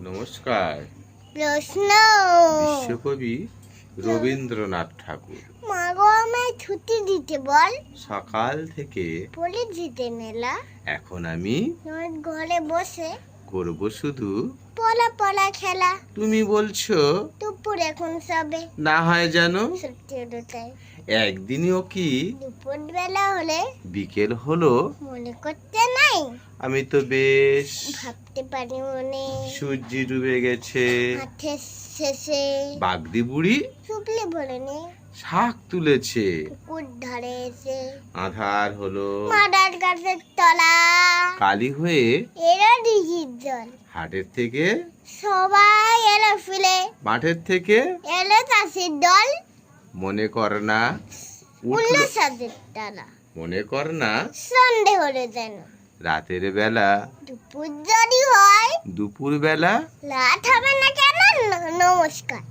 নমস্কার। প্রশ্ন। বিশ্বকবি রবীন্দ্রনাথ ঠাকুর। মা গো আমায় ছুটি দিতে বল, সকাল থেকে বলে যেতে মেলা। এখন আমি তোমার ঘরে বসে করব শুধু পলা পলা খেলা। তুমি বলছো দুপুর এখন সবে, না হয় জানো সত্যি হলো তাই। একদিনও কি দুপুর বেলা হলে বিকেল হলো মনে করতে নাই, আমি তো বেশ ভাবতে পারি মনে। সূর্যি ডুবে গেছে, মাঠের শেষে বাগদি বুড়ি চুপলে বলেনি, শাক তুলেছে, পুকুর ধারে এসে আধার হলো মাদার গাছের তলা। কালি হয়ে এরা দিঘির জল, হাটের থেকে সবাই এলো ফিলে, মাঠের থেকে এলো চাষির দল। মনে কর না উল্ল উঠলো, সাজের টানা, মনে কর না সন্ধে হলে যেন। রাতের বেলা দুপুর যদি হয় দুপুর বেলা রাত হবে না কেন? নমস্কার।